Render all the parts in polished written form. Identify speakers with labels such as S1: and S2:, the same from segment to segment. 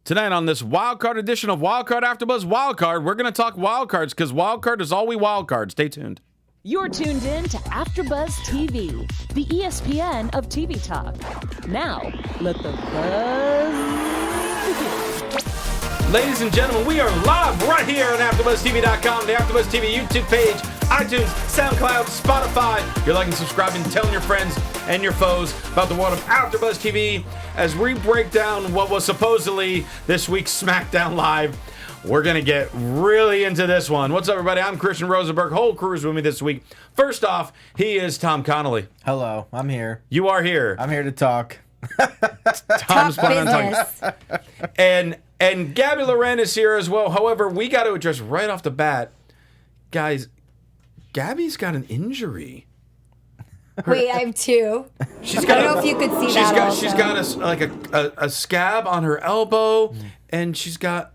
S1: Tonight on this WildCard edition of WildCard AfterBuzz WildCard, we're going to talk wildcards because WildCard is all we wildcard. Stay tuned.
S2: You're tuned in to AfterBuzz TV, the ESPN of TV talk. Now, let the buzz begin.
S1: Ladies and gentlemen, we are live right here on AfterBuzzTV.com, the AfterBuzz TV YouTube page, iTunes, SoundCloud, Spotify. You're liking, subscribing, telling your friends and your foes about the world of AfterBuzz TV as we break down what was supposedly this week's SmackDown Live. We're going to get really into this one. What's up, everybody? I'm Christian Rosenberg. Whole crew is with me this week. First off, he is Tom Connolly.
S3: Hello, I'm here.
S1: You are here.
S3: I'm here to talk.
S1: Tom's planning on talking. And Gabby Loren is here as well. However, we got to address right off the bat, guys, Gabby's got an injury.
S4: Wait, I have two.
S1: She's got
S4: I don't know if you could see that.
S1: She's got a scab on her elbow, and she's got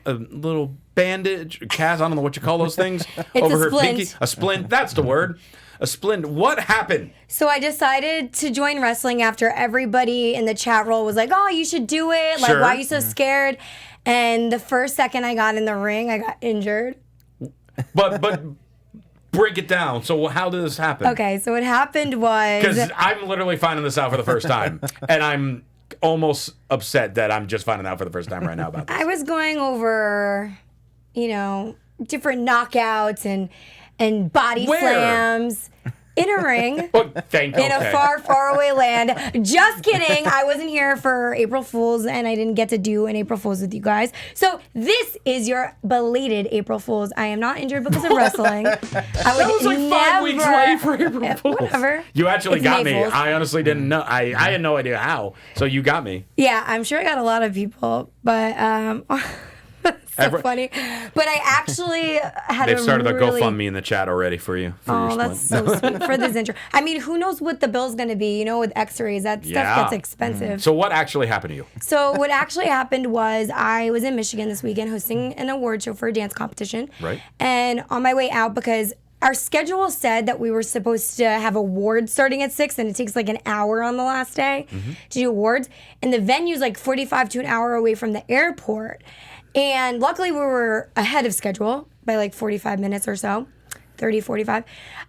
S1: a little bandage, cast. I don't know what you call those things over her
S4: splint.
S1: pinky. A splint. That's the word. A splint. What happened?
S4: So I decided to join wrestling after everybody in the chat roll was like, "Oh, you should do it. Like,
S1: Sure.
S4: why are you so scared?" And the first second I got in the ring, I got injured.
S1: But break it down. So how did this happen?
S4: Okay, so what happened was
S1: Because I'm literally finding this out for the first time, and I'm almost upset that I'm just finding out for the first time right now about this.
S4: I was going over, different knockouts and body
S1: Where?
S4: slams in a ring.
S1: Oh, thank you.
S4: In a far, far away land. Just kidding. I wasn't here for April Fool's, and I didn't get to do an April Fool's with you guys. So this is your belated April Fool's. I am not injured because of wrestling. I would
S1: That was like 5 weeks late for April Fool's.
S4: Whatever.
S1: You actually
S4: It's
S1: got
S4: May
S1: me.
S4: Fool's.
S1: I honestly didn't know. I had no idea how. So you got me.
S4: Yeah, I'm sure I got a lot of people, but so funny. But I actually had
S1: They've started
S4: really...
S1: a GoFundMe in the chat already for you. For your
S4: Oh, that's
S1: splint.
S4: so sweet for this intro. I mean, who knows what the bill's going to be? With X-rays, that stuff
S1: Yeah.
S4: gets expensive.
S1: So what actually happened to you?
S4: So what actually happened was I was in Michigan this weekend hosting an award show for a dance competition.
S1: Right.
S4: And on my way out, because our schedule said that we were supposed to have awards starting at 6, and it takes like an hour on the last day to do awards. And the venue's like 45 to an hour away from the airport. And luckily we were ahead of schedule by like 45 minutes or so, 30, 45.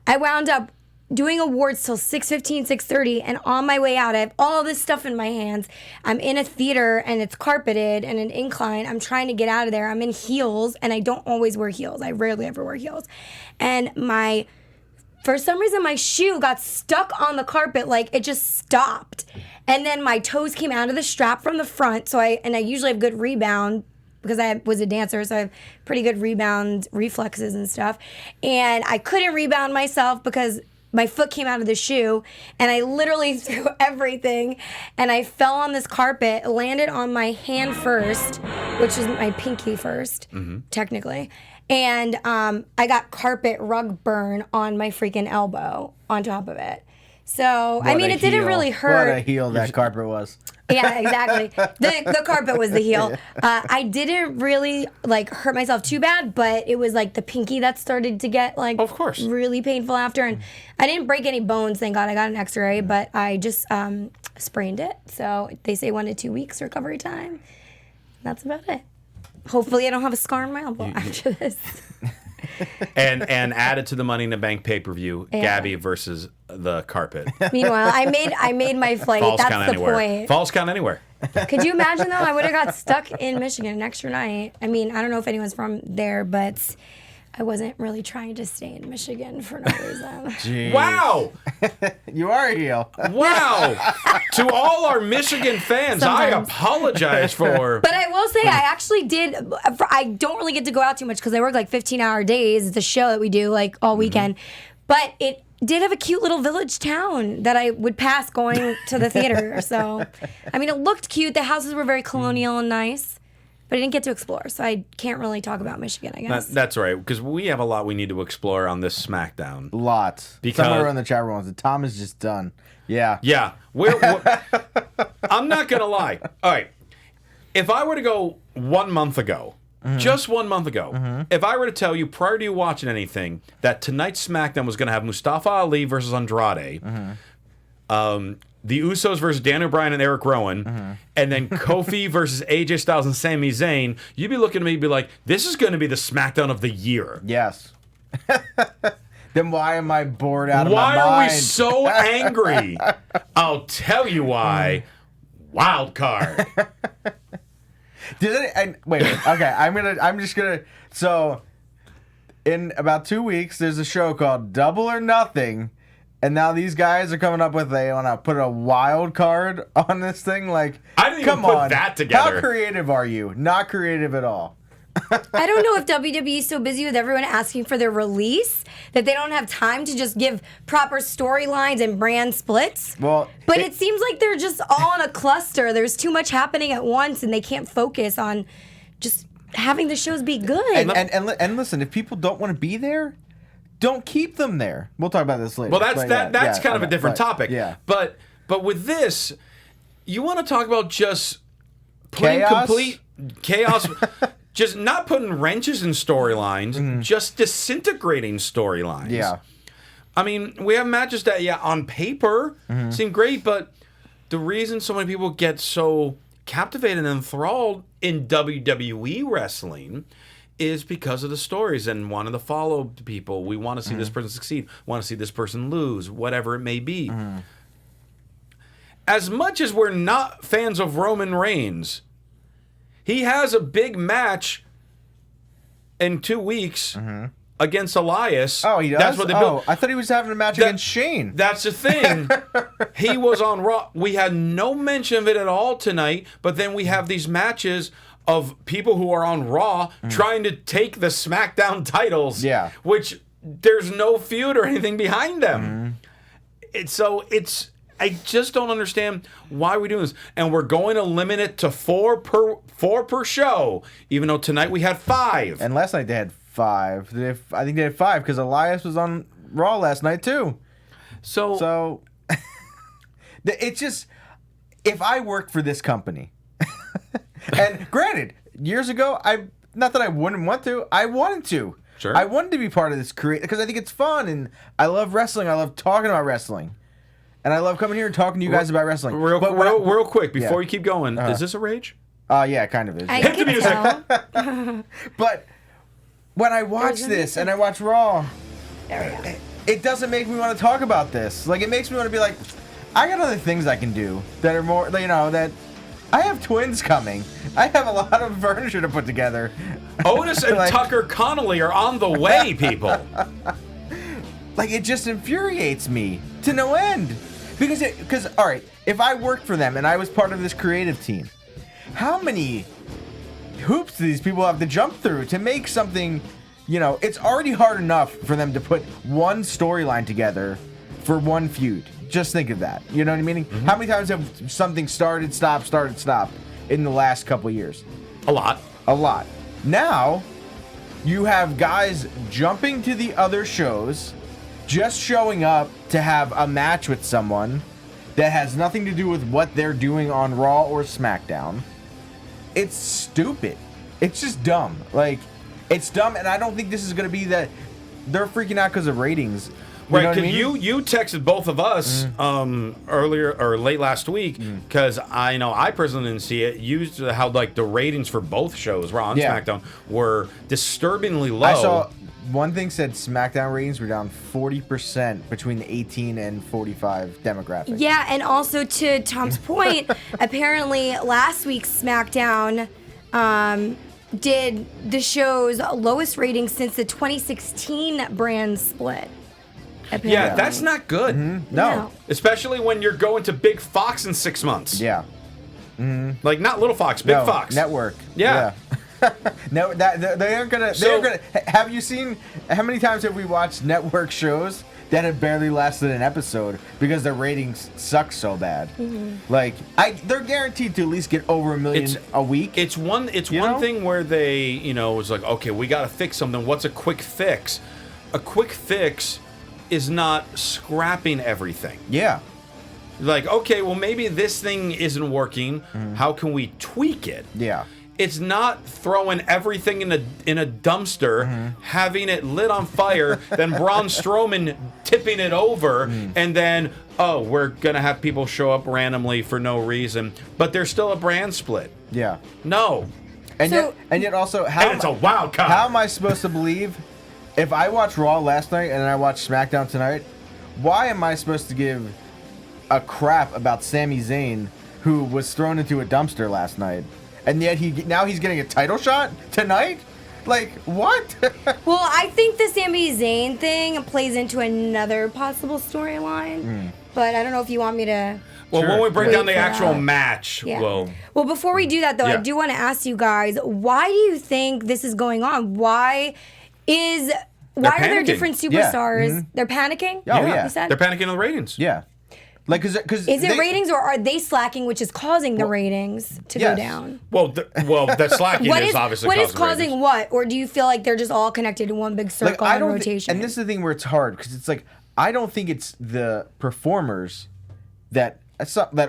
S4: I wound up doing awards till 6:15, 6:30, and on my way out, I have all this stuff in my hands. I'm in a theater, and it's carpeted and an incline. I'm trying to get out of there. I'm in heels, and I don't always wear heels. I rarely ever wear heels. And for some reason, my shoe got stuck on the carpet, like it just stopped. And then my toes came out of the strap from the front, I usually have good rebound, because I was a dancer, so I have pretty good rebound reflexes and stuff. And I couldn't rebound myself because my foot came out of the shoe, and I literally threw everything, and I fell on this carpet, landed on my hand first, which is my pinky first, technically. And I got carpet rug burn on my freaking elbow on top of it. So, it didn't really hurt.
S3: What a heel that carpet was.
S4: Yeah, exactly. The carpet was the heel. I didn't really hurt myself too bad, but it was like the pinky that started to get
S1: Of course.
S4: really painful after. And I didn't break any bones, thank God. I got an X-ray, but I just sprained it. So they say 1 to 2 weeks recovery time. That's about it. Hopefully I don't have a scar on my elbow after this.
S1: And added to the Money in the Bank pay-per-view, Gabby versus the carpet.
S4: Meanwhile, I made my flight.
S1: Falls
S4: That's
S1: count
S4: the
S1: anywhere.
S4: point.
S1: Falls count anywhere.
S4: Could you imagine, though? I would have got stuck in Michigan an extra night. I mean, I don't know if anyone's from there, but I wasn't really trying to stay in Michigan for no reason.
S3: Jeez.
S1: Wow.
S3: You are a heel.
S1: Wow. To all our Michigan fans, I
S4: Sometimes.
S1: apologize for...
S4: But I will say, I actually did. I don't really get to go out too much because I work 15-hour days. It's a show that we do all weekend. But it did have a cute little village town that I would pass going to the theater. So, it looked cute. The houses were very colonial and nice. But I didn't get to explore, so I can't really talk about Michigan, I guess.
S1: That's right, because we have a lot we need to explore on this SmackDown.
S3: Lots.
S1: Because-
S3: Somewhere in the chat room. Tom is just done. Yeah.
S1: Yeah. I'm not going to lie. All right. If I were to go 1 month ago, just 1 month ago, if I were to tell you prior to you watching anything that tonight's SmackDown was going to have Mustafa Ali versus Andrade, the Usos versus Daniel Bryan and Eric Rowan, and then Kofi versus AJ Styles and Sami Zayn, you'd be looking at me and be like, this is going to be the SmackDown of the year.
S3: Yes. Then why am I bored out of my mind?
S1: Why are we so angry? I'll tell you why. WildCard.
S3: Wait. Okay, I'm just gonna. So, in about 2 weeks, there's a show called Double or Nothing, and now these guys are coming up with they want to put a wild card on this thing. Like,
S1: I didn't even
S3: come
S1: put
S3: on,
S1: that together.
S3: How creative are you? Not creative at all.
S4: I don't know if WWE is so busy with everyone asking for their release that they don't have time to just give proper storylines and brand splits.
S3: Well,
S4: but it seems like they're just all in a cluster. There's too much happening at once, and they can't focus on just having the shows be good.
S3: And listen, if people don't want to be there, don't keep them there. We'll talk about this later.
S1: Well, that's kind of a different topic.
S3: Yeah.
S1: But with this, you want to talk about just putting
S3: Chaos?
S1: complete chaos. Just not putting wrenches in storylines, just disintegrating storylines.
S3: Yeah.
S1: I mean, we have matches that, on paper seem great, but the reason so many people get so captivated and enthralled in WWE wrestling is because of the stories and wanting to follow people. We want to see this person succeed, want to see this person lose, whatever it may be. As much as we're not fans of Roman Reigns, he has a big match in 2 weeks against Elias.
S3: Oh, he does?
S1: That's what they built.
S3: I thought he was having a match against Shane.
S1: That's the thing. He was on Raw. We had no mention of it at all tonight, but then we have these matches of people who are on Raw trying to take the SmackDown titles, which there's no feud or anything behind them. I just don't understand why we're doing this. And we're going to limit it to four per show, even though tonight we had 5.
S3: And last night they had 5. I think they had 5 because Elias was on Raw last night too. So it's just, if I worked for this company, and granted, years ago, not that I wouldn't want to, I wanted to.
S1: Sure.
S3: I wanted to be part of this career because I think it's fun and I love wrestling. I love talking about wrestling. And I love coming here and talking to you guys about wrestling.
S1: Real quick, before you keep going, is this a rage?
S3: Yeah, it kind of is.
S4: I
S1: Hit the
S4: can
S1: music.
S4: tell.
S3: But when I watch this and I watch Raw,
S4: There we go.
S3: it doesn't make me want to talk about this. Like, it makes me want to be like, I got other things I can do that are more, that I have twins coming. I have a lot of furniture to put together.
S1: Otis and Tucker Connolly are on the way, people.
S3: Like, it just infuriates me to no end. Because, all right, if I worked for them and I was part of this creative team, how many hoops do these people have to jump through to make something, it's already hard enough for them to put one storyline together for one feud. Just think of that. You know what I mean? How many times have something started, stopped in the last couple of years?
S1: A lot.
S3: A lot. Now, you have guys jumping to the other shows, just showing up to have a match with someone that has nothing to do with what they're doing on Raw or SmackDown. It's stupid. It's just dumb. Like, it's dumb, and I don't think this is going to be that they're freaking out because of ratings.
S1: Right,
S3: know what I
S1: because
S3: mean?
S1: you texted both of us earlier or late last week because I personally didn't see it. You used how the ratings for both shows, Raw and SmackDown, were disturbingly low.
S3: I saw one thing said SmackDown ratings were down 40% between the 18 and 45 demographic.
S4: Yeah, and also to Tom's point, apparently last week's SmackDown did the show's lowest ratings since the 2016 brand split. Apparently.
S1: Yeah, that's not good.
S3: No.
S1: Especially when you're going to Big Fox in 6 months.
S3: Yeah.
S1: Like, not Little Fox, Big Fox.
S3: Network.
S1: Yeah.
S3: No, they aren't gonna. Have you seen how many times have we watched network shows that have barely lasted an episode because their ratings suck so bad? Like, they're guaranteed to at least get over 1 million a week.
S1: It's one thing where they, was like, okay, we got to fix something. What's a quick fix? A quick fix is not scrapping everything.
S3: Yeah.
S1: Like, okay, well, maybe this thing isn't working. How can we tweak it?
S3: Yeah.
S1: It's not throwing everything in a dumpster, having it lit on fire, then Braun Strowman tipping it over, and then, oh, we're going to have people show up randomly for no reason. But there's still a brand split.
S3: Yeah.
S1: No.
S3: And yet also, how
S1: And it's a wild card.
S3: How am I supposed to believe if I watched Raw last night and then I watched SmackDown tonight? Why am I supposed to give a crap about Sami Zayn, who was thrown into a dumpster last night, and yet now he's getting a title shot tonight? Like, what?
S4: Well, I think the Sami Zayn thing plays into another possible storyline, but I don't know if you want me to.
S1: Well, when we break
S4: Wait
S1: down the
S4: for
S1: actual
S4: that.
S1: match,
S4: Yeah.
S1: well,
S4: Before we do that, though, I
S1: Yeah.
S4: do want to ask you guys, why do you think this is going on? Why are there
S1: panicking.
S4: different
S3: Yeah.
S4: superstars? They're panicking?
S3: Oh, yeah.
S4: You said?
S1: they're panicking on the ratings.
S3: Yeah. Like, because
S4: Is it ratings, or are they slacking, which is causing the ratings to go
S3: yes.
S4: down?
S1: Well, the slacking
S4: What
S1: is
S4: is
S1: obviously
S4: what is
S1: causing
S4: causing
S1: ratings.
S4: what? Or do you feel like they're just all connected in one big circle in rotation?
S3: And this is the thing where it's hard, because it's like, I don't think it's the performers that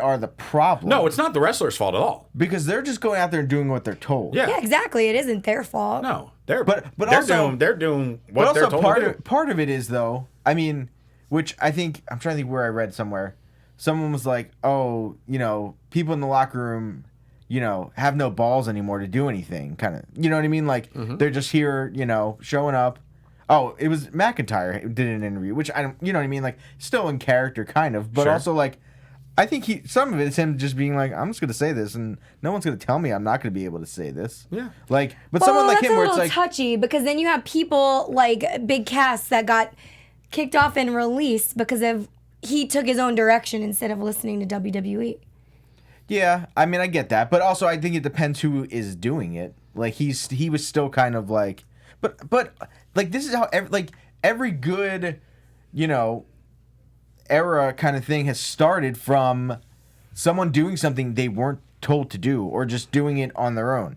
S3: are the problem.
S1: No, it's not the wrestler's fault at all.
S3: because they're just going out there and doing what they're told.
S1: Yeah.
S4: Yeah, exactly. It isn't their fault.
S1: No, they're
S3: But
S1: they're
S3: also-
S1: doing
S3: But
S1: what they're
S3: also
S1: told to do.
S3: part of it is, though, I mean, which I'm trying to think where I read somewhere. Someone was like, oh, people in the locker room, have no balls anymore to do anything, kind of. You know what I mean? Like, they're just here, showing up. Oh, it was McIntyre who did an interview, which I don't, you know what I mean? Like, still in character, kind of. But
S1: Sure.
S3: also, like, I think some of it is him just being like, I'm just going to say this, and no one's going to tell me I'm not going to be able to say this.
S1: Yeah.
S3: Like, but someone like
S4: that's
S3: him where
S4: a
S3: it's
S4: little
S3: like,
S4: touchy, because then you have people like big casts that got kicked off and released because of he took his own direction instead of listening to WWE.
S3: yeah, I mean, I get that, but also I think it depends who is doing it. Like he was still kind of like, but like this is how every good, era kind of thing has started from someone doing something they weren't told to do or just doing it on their own.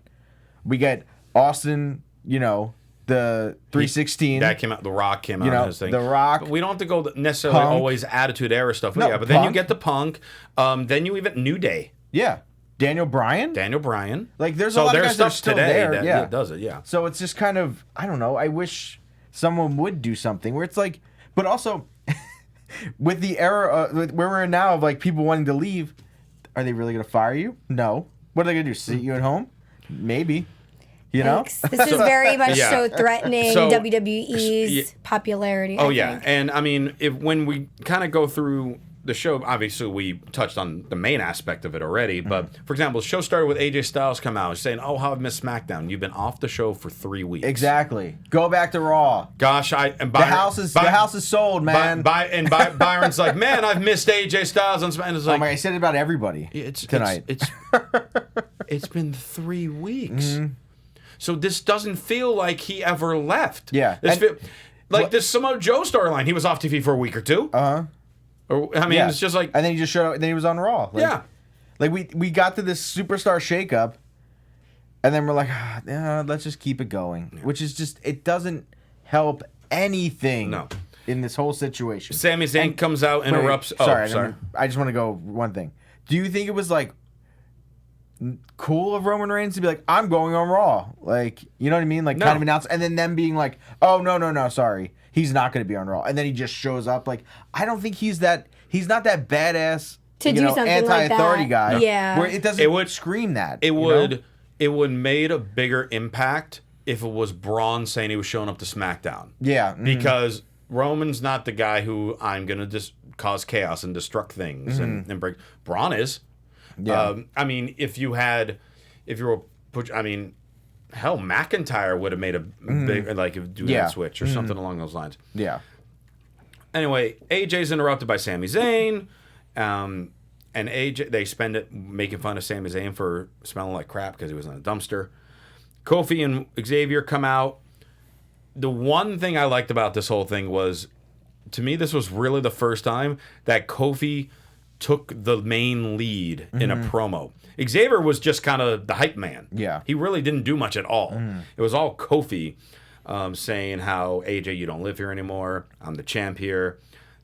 S3: We get Austin, the 316.
S1: That came out. The Rock came out. His thing.
S3: The Rock.
S1: But we don't have to go necessarily
S3: Punk.
S1: always Attitude Era stuff.
S3: No,
S1: Yeah, but then you
S3: Punk.
S1: get the Punk. Then you even New Day.
S3: Yeah, Daniel Bryan.
S1: Daniel Bryan.
S3: Like, there's a lot of guys that are still there.
S1: that
S3: Yeah,
S1: does it. Yeah.
S3: So it's just kind of, I don't know. I wish someone would do something where it's like, but also with the era where we're in now of like people wanting to leave, are they really going to fire you? No. What are they going to do? Sit you at home? Maybe.
S4: Thanks. This is very much
S1: Yeah.
S4: so threatening
S1: So-
S4: WWE's popularity.
S1: Oh
S4: I
S1: yeah,
S4: think.
S1: and I mean, when we kind of go through the show, obviously we touched on the main aspect of it already. But for example, the show started with AJ Styles come out saying, "Oh, how I've missed SmackDown. You've been off the show for 3 weeks."
S3: Exactly. Go back to Raw.
S1: Gosh,
S3: The house is sold, man.
S1: Byron's like, "Man, I've missed AJ Styles on SmackDown." It's
S3: Oh
S1: like,
S3: my, I said it about everybody tonight.
S1: It's been 3 weeks. So this doesn't feel like he ever left.
S3: Yeah.
S1: This Samoa Joe storyline, he was off TV for a week or two. Or I mean,
S3: Yeah.
S1: it's just like,
S3: and then he just showed up, and then he was on Raw. Like,
S1: yeah.
S3: Like we got to this superstar shakeup, and then we're like, let's just keep it going. Which is just, it doesn't help anything.
S1: No.
S3: In this whole situation.
S1: Sami Zayn comes out, interrupts.
S3: Wait,
S1: sorry.
S3: I just want to go one thing. Do you think it was like cool of Roman Reigns to be like, I'm going on Raw? Like, you know what I mean? Like,
S1: No.
S3: kind of announce, and then them being like, oh, no, sorry. He's not going to be on Raw. And then he just shows up. Like, I don't think he's not that badass,
S4: To do something like
S3: anti-authority
S4: that.
S3: guy.
S4: Yeah.
S3: Where it doesn't scream that.
S1: It would made a bigger impact if it was Braun saying he was showing up to SmackDown.
S3: Yeah.
S1: Because Roman's not the guy who I'm going to just cause chaos and destruct things and break. Braun is.
S3: Yeah.
S1: I mean, if you were, hell, McIntyre would have made a big, do
S3: Yeah.
S1: that switch or something along those lines.
S3: Yeah.
S1: Anyway, AJ's interrupted by Sami Zayn. And AJ, they spend it making fun of Sami Zayn for smelling like crap because he was in a dumpster. Kofi and Xavier come out. The one thing I liked about this whole thing was, to me, this was really the first time that Kofi took the main lead in a promo. Xavier was just kind of the hype man.
S3: Yeah.
S1: He really didn't do much at all. It was all Kofi saying how, AJ, you don't live here anymore. I'm the champ here.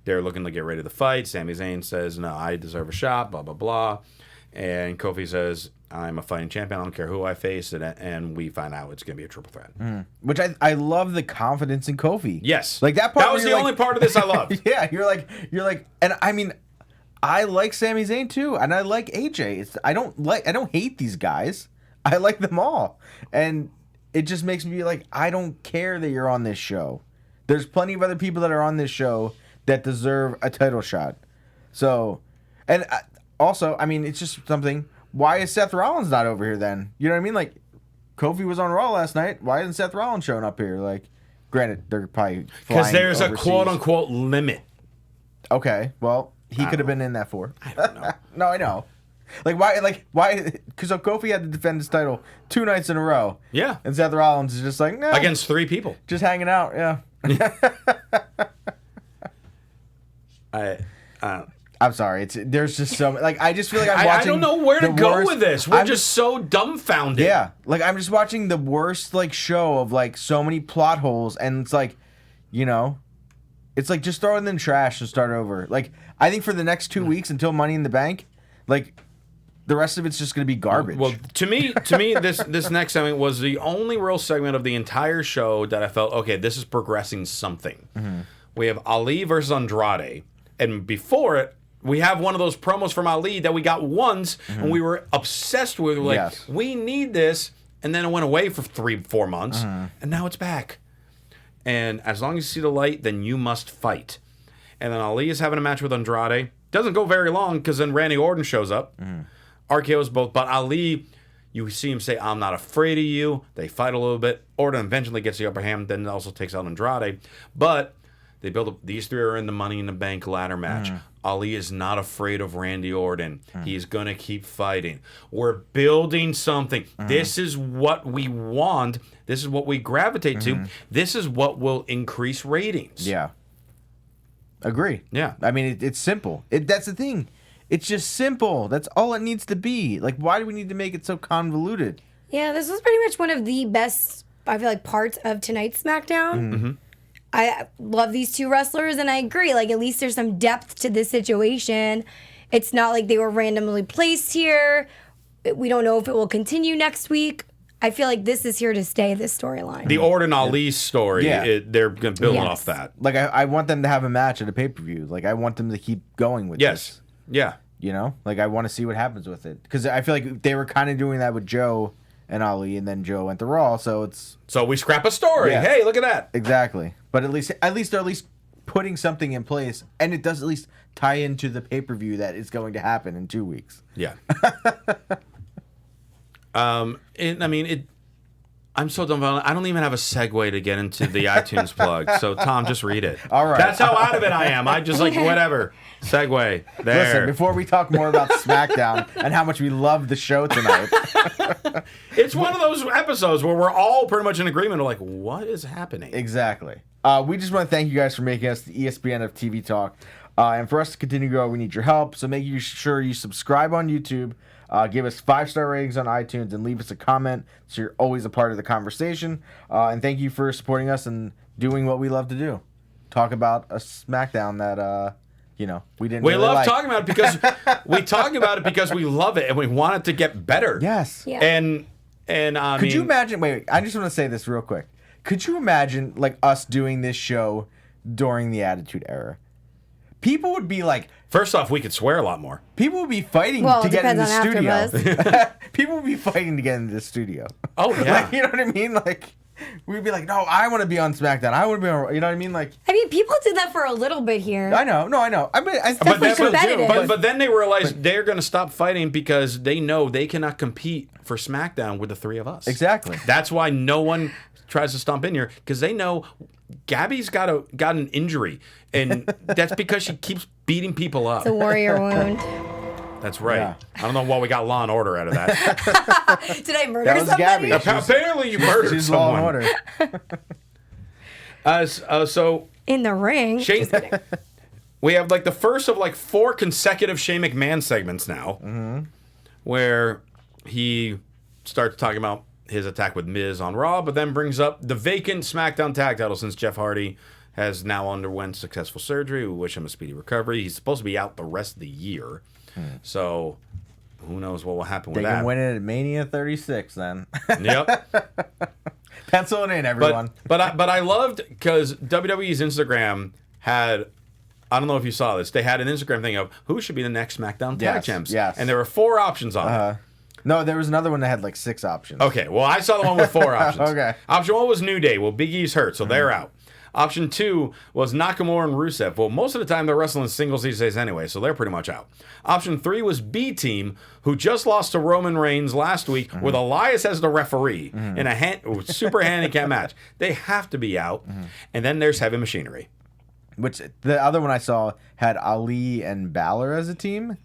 S1: They're looking to get ready to fight. Sami Zayn says, no, I deserve a shot, blah, blah, blah. And Kofi says, I'm a fighting champion. I don't care who I face, and we find out it's going to be a triple threat.
S3: Which I love the confidence in Kofi.
S1: Yes,
S3: like that part.
S1: That was the only part of this I loved.
S3: Yeah, you're like, and I mean, I like Sami Zayn too, and I like AJ. I don't hate these guys. I like them all, and it just makes me like, I don't care that you're on this show. There's plenty of other people that are on this show that deserve a title shot. So, and also, I mean, it's just something. Why is Seth Rollins not over here then? You know what I mean? Like, Kofi was on Raw last night. Why isn't Seth Rollins showing up here? Like, granted, they're probably
S1: because there's
S3: overseas.
S1: a quote-unquote limit.
S3: Okay, well, he could have been in that for.
S1: I don't know.
S3: No, I know. Why? Because Kofi had to defend his title 2 nights in a row.
S1: Yeah.
S3: And Seth Rollins is just like, nah.
S1: Against 3 people.
S3: Just hanging out, yeah. I'm sorry. There's just so like I just feel like I'm watching.
S1: I don't know where to go
S3: worst,
S1: with this. We're just so dumbfounded.
S3: Yeah, like I'm just watching the worst like show of like so many plot holes, and it's like, you know, it's like just throw it in the trash and start over. Like I think for the next 2 weeks until Money in the Bank, like the rest of it's just gonna be garbage.
S1: Well, to me, this next segment was the only real segment of the entire show that I felt okay. This is progressing something. Mm-hmm. We have Ali versus Andrade, and before it, we have one of those promos from Ali that we got once, and we were obsessed with. Like,
S3: yes.
S1: We need this, and then it went away for 3-4 months, and now it's back. And as long as you see the light, then you must fight. And then Ali is having a match with Andrade. Doesn't go very long because then Randy Orton shows up. RKO's both, but Ali, you see him say, "I'm not afraid of you." They fight a little bit. Orton eventually gets the upper hand, then also takes out Andrade. But they build up. These 3 are in the Money in the Bank ladder match. Ali is not afraid of Randy Orton. He's going to keep fighting. We're building something. This is what we want. This is what we gravitate to. This is what will increase ratings.
S3: Yeah. Agree.
S1: Yeah.
S3: I mean, it's simple. That's the thing. It's just simple. That's all it needs to be. Like, why do we need to make it so convoluted?
S4: Yeah, this was pretty much one of the best, I feel like, parts of tonight's SmackDown. I love these 2 wrestlers, and I agree. Like, at least there's some depth to this situation. It's not like they were randomly placed here. We don't know if it will continue next week. I feel like this is here to stay, this storyline.
S1: The Orton Ali story,
S3: Yeah.
S1: they're building
S4: Yes.
S1: off that.
S3: Like, I want them to have a match at a pay-per-view. Like, I want them to keep going with
S1: Yes.
S3: this.
S1: Yeah.
S3: You know? Like, I want to see what happens with it. Because I feel like they were kind of doing that with Joe and Ali, and then Joe went to Raw, so it's...
S1: So we scrap a story.
S3: Yeah.
S1: Hey, look at that.
S3: Exactly. But at least they're at least putting something in place, and it does at least tie into the pay-per-view that is going to happen in 2 weeks.
S1: Yeah. I'm so dumbfounded. I don't even have a segue to get into the iTunes plug. So, Tom, just read it.
S3: All right.
S1: That's how out of it I am. I just like, whatever. Segue. There.
S3: Listen, before we talk more about SmackDown and how much we love the show tonight,
S1: It's one of those episodes where we're all pretty much in agreement. We're like, what is happening?
S3: exactly. We just want to thank you guys for making us the ESPN of TV Talk. And for us to continue to grow, we need your help. So make sure you subscribe on YouTube, give us 5-star ratings on iTunes, and leave us a comment so you're always a part of the conversation. And thank you for supporting us and doing what we love to do. Talk about a SmackDown that, we didn't
S1: We
S3: really
S1: love
S3: like.
S1: talking about it because we talk about it because we love it and we want it to get better.
S3: Yes.
S4: Yeah.
S1: And I
S3: Could you
S1: mean,
S3: imagine? Wait, I just want to say this real quick. Could you imagine like us doing this show during the Attitude Era? People would be like,
S1: first off, we could swear a lot more.
S3: people would be fighting
S4: Well,
S3: to
S4: it
S3: get in the
S4: depends on
S3: studio. People would be fighting to get into the studio.
S1: Oh, yeah.
S3: Like, you know what I mean? Like, we'd be like, no, I want to be on SmackDown. I want to be on. You know what I mean? Like,
S4: I mean, people did that for a little bit here.
S3: I know. No, I know. I mean, I
S4: definitely
S3: still do,
S4: competitive.
S1: But then they realized they're going to stop fighting because they know they cannot compete for SmackDown with the 3 of us.
S3: Exactly.
S1: That's why no one tries to stomp in here because they know Gabby's got an injury, and that's because she keeps beating people up.
S4: The warrior wound.
S1: That's right.
S3: Yeah.
S1: I don't know why we got Law and Order out of that.
S4: Did I murder
S3: That was
S4: somebody?
S3: Gabby.
S1: Apparently, you murdered
S3: She's Law
S1: someone.
S3: and Order.
S1: So
S4: In the ring.
S1: Shane, we have like the first of like 4 consecutive Shane McMahon segments now, where he starts talking about his attack with Miz on Raw, but then brings up the vacant SmackDown tag title since Jeff Hardy has now underwent successful surgery. We wish him a speedy recovery. He's supposed to be out the rest of the year. So who knows what will happen
S3: They
S1: with that.
S3: can win it at Mania 36 then.
S1: Yep.
S3: Pencil it in, everyone.
S1: But I loved because WWE's Instagram had, I don't know if you saw this, they had an Instagram thing of who should be the next SmackDown Tag Champs.
S3: Yes.
S1: And there were 4 options on it.
S3: No, there was another one that had like 6 options.
S1: Okay, well, I saw the one with 4 options.
S3: Okay.
S1: Option 1 was New Day. Well, Big E's hurt, so they're out. Option 2 was Nakamura and Rusev. Well, most of the time they're wrestling singles these days anyway, so they're pretty much out. Option 3 was B Team, who just lost to Roman Reigns last week with Elias as the referee in a super handicap match. They have to be out. And then there's Heavy Machinery.
S3: Which the other one I saw had Ali and Balor as a team.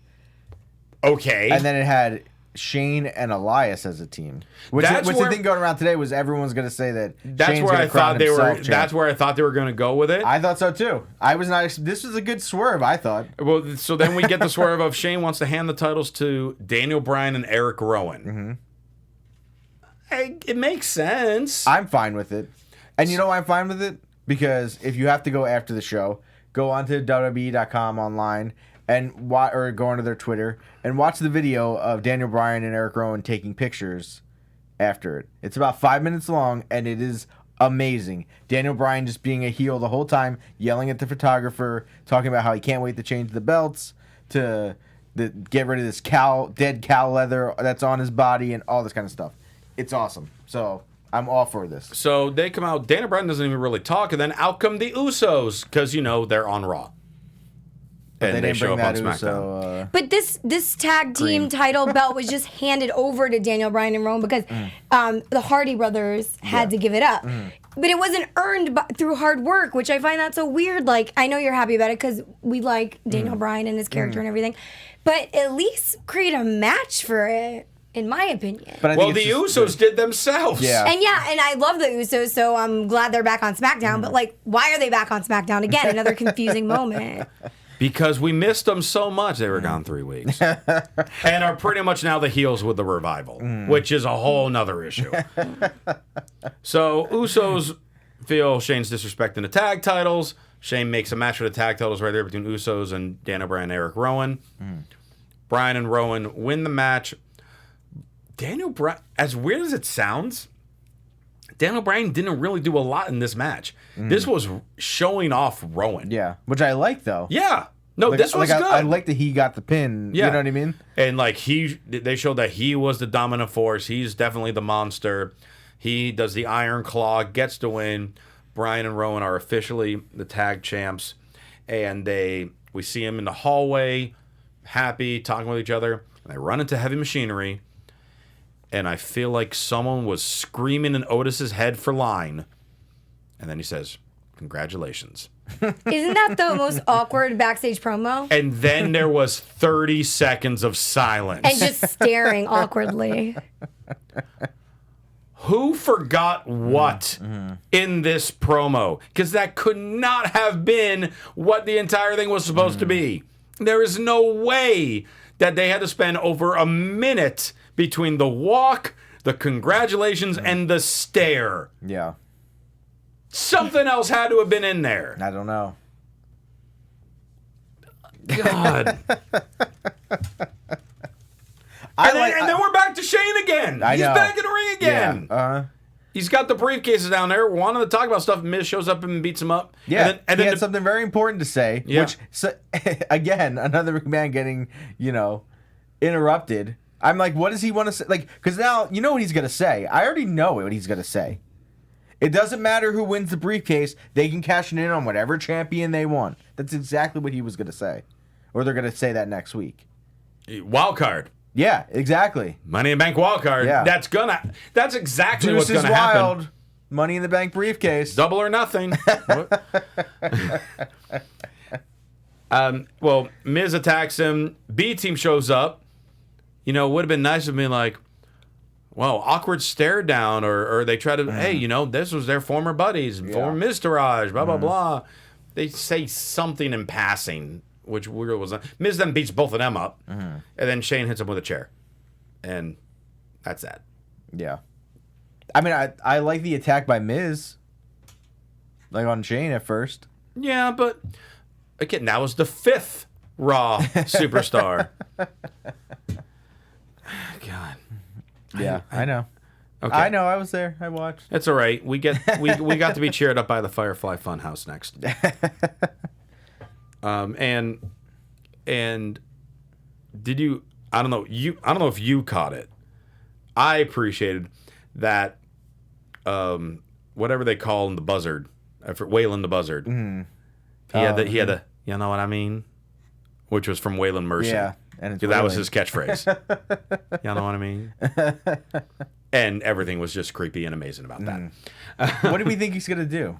S1: Okay.
S3: And then it had Shane and Elias as a team. Which
S1: That's
S3: the
S1: where-
S3: thing going around today was everyone's going to say that
S1: That's
S3: Shane's
S1: where
S3: gonna
S1: I
S3: crown
S1: thought they were.
S3: himself champ.
S1: That's where I thought they were going to go with it.
S3: I thought so too. I was not. This was a good swerve. I thought.
S1: Well, so then we get the swerve of Shane wants to hand the titles to Daniel Bryan and Eric Rowan. It makes sense.
S3: I'm fine with it. And you know why I'm fine with it? Because if you have to go after the show, go onto WWE.com online and or go onto their Twitter and watch the video of Daniel Bryan and Eric Rowan taking pictures after it. It's about 5 minutes long, and it is amazing. Daniel Bryan just being a heel the whole time, yelling at the photographer, talking about how he can't wait to change the belts, to get rid of this dead cow leather that's on his body, and all this kind of stuff. It's awesome. So I'm all for this.
S1: So they come out. Daniel Bryan doesn't even really talk, and then out come the Usos because they're on Raw. And they show up on SmackDown.
S4: But this tag team title belt was just handed over to Daniel Bryan and Rowan because the Hardy brothers had to give it up. But it wasn't earned through hard work, which I find that so weird. Like, I know you're happy about it because we like Daniel Bryan and his character and everything. But at least create a match for it, in my opinion.
S3: But
S1: Well, the Usos did themselves.
S3: Yeah.
S4: And I love the Usos, so I'm glad they're back on SmackDown. But, like, why are they back on SmackDown again? Another confusing moment.
S1: Because we missed them so much. They were gone 3 weeks. And are pretty much now the heels with the revival, which is a whole nother issue. So Usos feel Shane's disrespecting the tag titles. Shane makes a match for the tag titles right there between Usos and Daniel Bryan and Eric Rowan. Bryan and Rowan win the match. Daniel Bryan, as weird as it sounds, Daniel Bryan didn't really do a lot in this match. This was showing off Rowan.
S3: Yeah, which I like though.
S1: Yeah. No, this was good.
S3: I like that he got the pin.
S1: Yeah.
S3: You know what I mean?
S1: And like they showed that he was the dominant force. He's definitely the monster. He does the Iron Claw, gets the win. Bryan and Rowan are officially the tag champs, and we see him in the hallway, happy, talking with each other. And they run into Heavy Machinery, and I feel like someone was screaming in Otis's head for line, and then he says, "Congratulations."
S4: Isn't that the most awkward backstage promo?
S1: And then there was 30 seconds of silence.
S4: And just staring awkwardly.
S1: Who forgot what in this promo? Because that could not have been what the entire thing was supposed to be. There is no way that they had to spend over a minute between the walk, the congratulations, and the stare.
S3: Yeah.
S1: Something else had to have been in there.
S3: I don't know.
S1: God. And then we're back to Shane again. He's
S3: know.
S1: back in the ring again.
S3: Yeah.
S1: He's got the briefcases down there, wanting to talk about stuff. Miz shows up and beats him up.
S3: Yeah,
S1: and
S3: he
S1: then
S3: had something very important to say.
S1: Yeah.
S3: Which, again, another man getting, interrupted. I'm like, what does he want to say? Like, because now, you know what he's going to say. I already know what he's going to say. It doesn't matter who wins the briefcase. They can cash it in on whatever champion they want. That's exactly what he was going to say. Or they're going to say that next week.
S1: WildCard.
S3: Yeah, exactly.
S1: Money in the Bank WildCard.
S3: Yeah.
S1: That's exactly
S3: Juice
S1: what's going
S3: is
S1: to happen.
S3: wild. Money in the Bank briefcase.
S1: Double or nothing. Well, Miz attacks him. B Team shows up. It would have been nice of me like, well, awkward stare down, or they try to, hey, this was their former buddies, former Miztourage, blah, blah, blah. They say something in passing, which was Miz then beats both of them up, and then Shane hits him with a chair. And that's that.
S3: Yeah. I mean, I like the attack by Miz. Like on Shane at first.
S1: Yeah, but again, that was the 5th Raw superstar.
S3: Yeah, I know.
S1: Okay.
S3: I know. I was there. I watched.
S1: It's all right. We got to be cheered up by the Firefly Funhouse next. And did you? I don't know. I don't know if you caught it. I appreciated that. Whatever they call him, the buzzard, for Waylon the buzzard. Mm-hmm. He had the you know what I mean, which was from Waylon Mercy. Yeah, and that was his catchphrase. You know what I mean. And everything was just creepy and amazing about that.
S3: What do we think he's gonna do?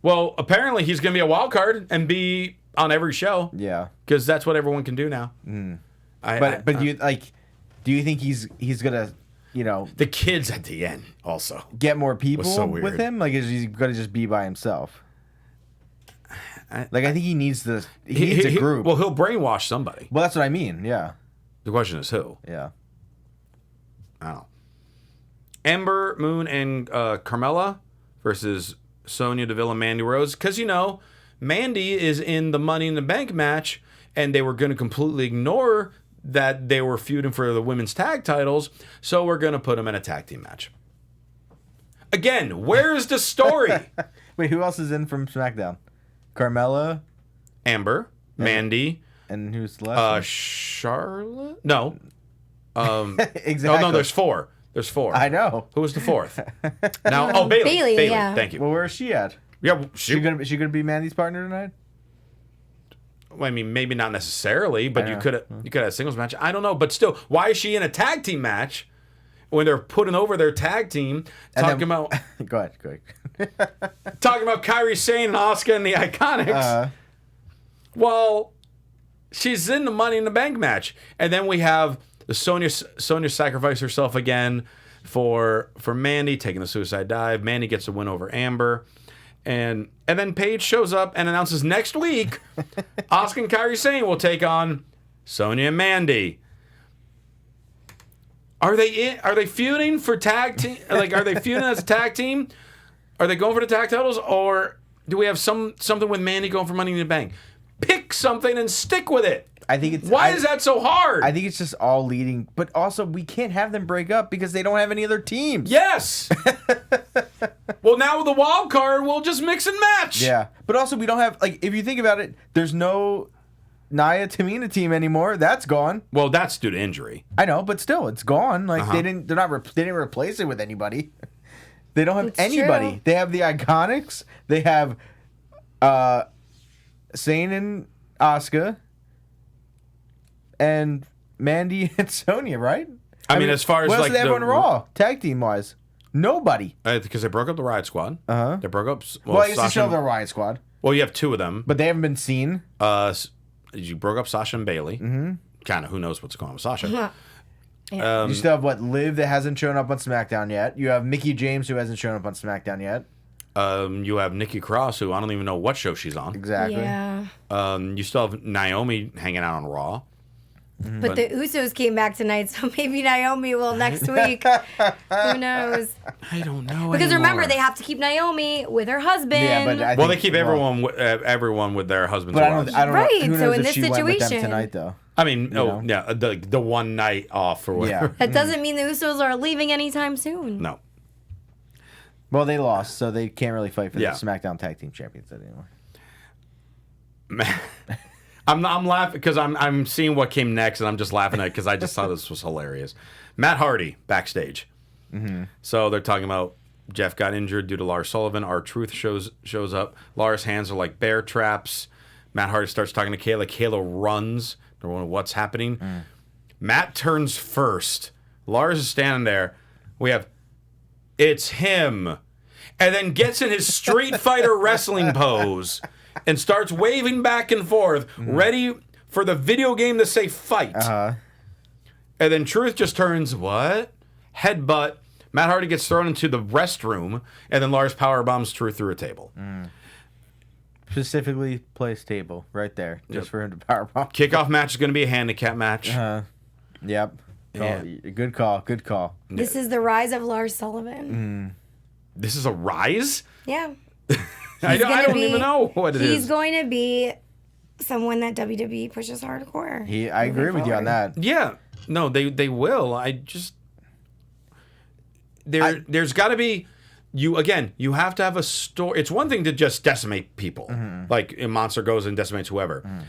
S1: Well, apparently he's gonna be a wild card and be on every show.
S3: Yeah,
S1: because that's what everyone can do now.
S3: But do you think he's gonna,
S1: the kids at the end also
S3: get more people
S1: with
S3: him? Like, is he gonna just be by himself? I think he needs a group.
S1: Well, he'll brainwash somebody.
S3: Well, that's what I mean. Yeah.
S1: The question is who.
S3: Yeah.
S1: I don't know. Ember Moon and Carmella versus Sonya Deville and Mandy Rose. Because, Mandy is in the Money in the Bank match, and they were going to completely ignore that they were feuding for the women's tag titles, so we're going to put them in a tag team match. Again, where's the story?
S3: Wait, who else is in from SmackDown? Carmella?
S1: Amber, Mandy.
S3: And who's the last one?
S1: Charlotte? No.
S3: Exactly.
S1: Oh, no, there's four. There's four.
S3: I know.
S1: Who was the fourth? Now, Bayley.
S4: Bayley, yeah.
S1: Thank you.
S3: Well, where is she at?
S1: Yeah,
S3: she gonna be Mandy's partner tonight?
S1: Well, I mean, maybe not necessarily, but you could have a singles match. I don't know, but still, why is she in a tag team match when they're putting over their tag team? Talking about
S3: go ahead.
S1: talking about Kairi Sane and Asuka and the Iconics. Well, she's in the Money in the Bank match, and then we have the Sonya sacrifice herself again for Mandy, taking the suicide dive. Mandy gets a win over Amber. And then Paige shows up and announces next week Asuka and Kairi Sane will take on Sonya and Mandy. Are they feuding for tag team? Like, are they feuding as a tag team? Are they going for the tag titles, or do we have something with Mandy going for Money in the Bank? Pick something and stick with it.
S3: I think it's
S1: Why is that so hard?
S3: I think it's just all leading, but also we can't have them break up because they don't have any other teams.
S1: Yes. Well, now with the wild card, we'll just mix and match.
S3: Yeah, but also we don't have, like, if you think about it, there's no Nia Tamina team anymore. That's gone.
S1: Well, that's due to injury.
S3: I know, but still, it's gone. Like they didn't replace it with anybody. They don't have anybody.
S4: True.
S3: They have the Iconics. They have Zayn and Asuka. And Mandy and Sonya, right?
S1: I mean, as far as
S3: what else
S1: like
S3: do they have on Raw, tag team wise, nobody.
S1: Because they broke up the Riot Squad. They broke up.
S3: Well, I guess they still have the Riot Squad.
S1: Well, you have two of them,
S3: but they haven't been seen.
S1: You broke up Sasha and Bailey. Mm-hmm. Kind of. Who knows what's going on with Sasha?
S4: Yeah.
S3: You still have Liv that hasn't shown up on SmackDown yet. You have Mickie James who hasn't shown up on SmackDown yet.
S1: You have Nikki Cross, who I don't even know what show she's on.
S3: Exactly.
S4: Yeah.
S1: You still have Naomi hanging out on Raw.
S4: But the Usos came back tonight, so maybe Naomi will next week. Who knows?
S1: I don't know.
S4: Because
S1: anymore.
S4: remember, they have to keep Naomi with her husband.
S3: Yeah, but
S1: they keep everyone with their husbands.
S3: But I don't
S4: Right,
S3: know. Who knows
S4: so in
S3: if
S4: this
S3: she went with them
S4: situation-
S3: tonight, though.
S1: I mean, the one night off or whatever.
S3: Yeah.
S4: That doesn't mean the Usos are leaving anytime soon.
S1: No.
S3: Well, they lost, so they can't really fight for
S1: Yeah.
S3: the SmackDown Tag Team Champions anymore.
S1: I'm laughing because I'm seeing what came next, and I'm just laughing at it because I just thought this was hilarious. Matt Hardy backstage. Mm-hmm. So they're talking about Jeff got injured due to Lars Sullivan. R-Truth shows up. Lars' hands are like bear traps. Matt Hardy starts talking to Kayla. Kayla runs. They're wondering what's happening. Matt turns first. Lars is standing there. We have, it's him. And then gets in his Street Fighter wrestling pose and starts waving back and forth, ready for the video game to say fight. And then Truth just turns, what? Headbutt. Matt Hardy gets thrown into the restroom, and then Lars powerbombs Truth through a table.
S3: Specifically placed table right there, just for him to powerbomb.
S1: Kickoff match is going to be a handicap match.
S3: Yep.
S1: Yeah.
S3: Good call.
S4: This is the rise of Lars Sullivan.
S1: This is a rise?
S4: Yeah.
S1: I don't even know what it is.
S4: He's going to be someone that WWE pushes hardcore.
S3: I agree with you on that.
S1: Yeah. No, they will. There's got to be you have to have a story. It's one thing to just decimate people, like a monster goes and decimates whoever.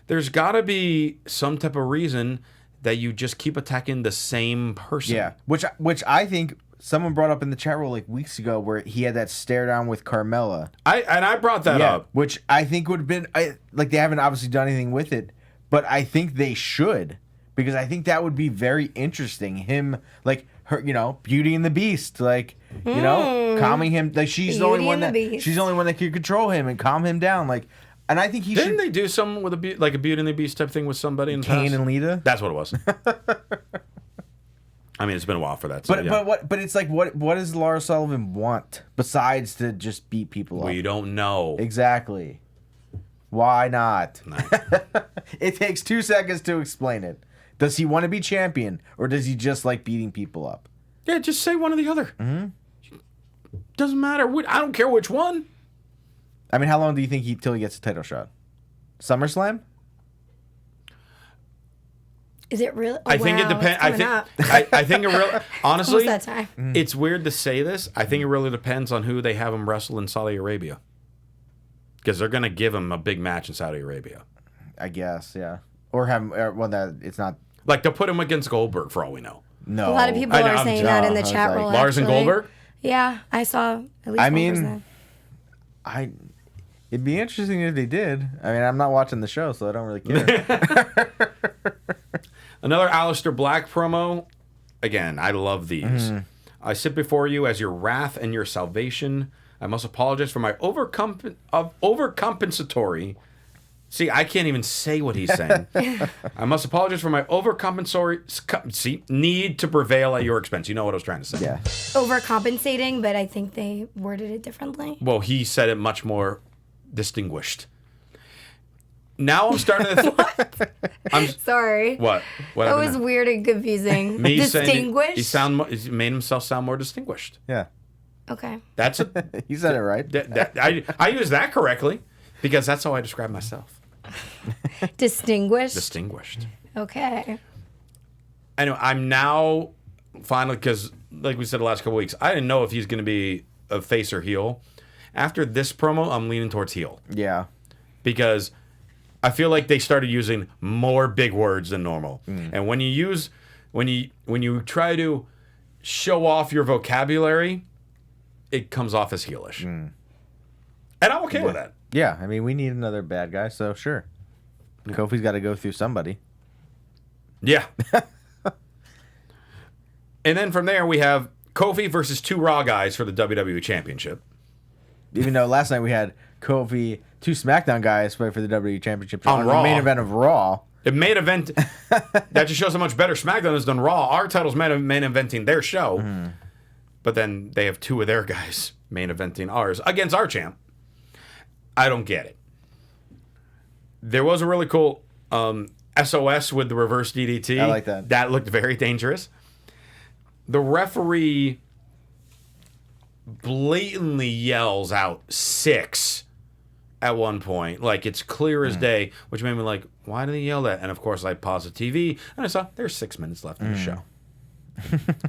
S1: There's got to be some type of reason that you just keep attacking the same person.
S3: Yeah, which I think someone brought up in the chat room like weeks ago, where he had that stare down with Carmella.
S1: I brought that up,
S3: which I think would have been like they haven't obviously done anything with it, but I think they should, because I think that would be very interesting. Him like her, Beauty and the Beast, like calming him. Like she's the only one that can control him and calm him down. Like, and I think he
S1: didn't they do something with a Beauty and the Beast type thing with somebody in the past?
S3: Kane and Lita.
S1: That's what it was. I mean, it's been a while for that.
S3: So, but it's like what does Laura Sullivan want besides to just beat people up?
S1: We don't know.
S3: Exactly. Why not?
S1: No.
S3: It takes 2 seconds to explain it. Does he want to be champion, or does he just like beating people up?
S1: Yeah, just say one or the other. Doesn't matter. I don't care which one.
S3: I mean, how long do you think till he gets a title shot? SummerSlam?
S4: Is it really?
S1: I think it depends. I think it really. Honestly,
S4: that time.
S1: It's weird to say this. I think it really depends on who they have him wrestle in Saudi Arabia, because they're going to give him a big match in Saudi Arabia.
S3: I guess, yeah. Or have that it's not
S1: like they'll put him against Goldberg for all we know.
S3: No,
S4: a lot of people are saying that in the chat room.
S1: Lars and Goldberg.
S4: Yeah, I saw at least. One person.
S3: It'd be interesting if they did. I mean, I'm not watching the show, so I don't really care.
S1: Another Alistair Black promo. Again, I love these. I sit before you as your wrath and your salvation. I must apologize for my overcompensatory. See, I can't even say what he's saying. I must apologize for my overcompensatory need to prevail at your expense. You know what I was trying to say.
S3: Yeah.
S4: Overcompensating, but I think they worded it differently.
S1: Well, he said it much more distinguished. Now I'm starting to...
S4: I'm sorry.
S1: What? What
S4: that was weird and confusing.
S1: Me
S4: distinguished?
S1: He made himself sound more distinguished.
S3: Yeah.
S4: Okay.
S1: That's it.
S3: You said it right.
S1: I used that correctly because that's how I describe myself.
S4: Distinguished?
S1: Distinguished.
S4: Okay.
S1: I know. I'm now finally, because like we said the last couple weeks, I didn't know if he's going to be a face or heel. After this promo, I'm leaning towards heel.
S3: Yeah.
S1: Because I feel like they started using more big words than normal. And when you try to show off your vocabulary, it comes off as heelish. And I'm okay with that.
S3: Yeah, I mean, we need another bad guy, so sure. Yeah. Kofi's got to go through somebody.
S1: Yeah. And then from there, we have Kofi versus 2 Raw guys for the WWE Championship.
S3: Even though last night we had Kofi, 2 SmackDown guys fight for the WWE Championship
S1: on Raw.
S3: The main event of Raw.
S1: The main event, that just shows how much better SmackDown has done Raw. Our title's main eventing their show. But then they have 2 of their guys main eventing ours against our champ. I don't get it. There was a really cool SOS with the reverse DDT.
S3: I like that.
S1: That looked very dangerous. The referee blatantly yells out 6 at one point. Like, it's clear as day, which made me like, why did he yell that? And, of course, I paused the TV, and I saw there's 6 minutes left in the show.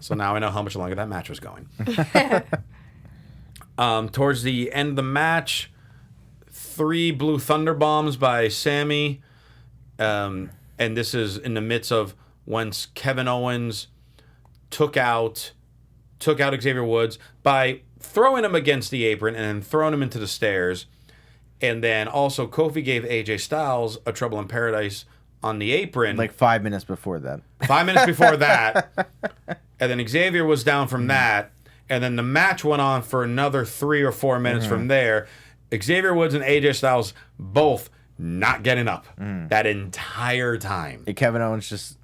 S1: So now I know how much longer that match was going. Towards the end of the match, 3 blue thunder bombs by Sami. And this is in the midst of when Kevin Owens took out Xavier Woods by throwing him against the apron and then throwing him into the stairs. And then also Kofi gave AJ Styles a Trouble in Paradise on the apron.
S3: Like 5 minutes before that.
S1: 5 minutes before that. And then Xavier was down from that. And then the match went on for another 3 or 4 minutes from there. Xavier Woods and AJ Styles both not getting up that entire time.
S3: And Kevin Owens just,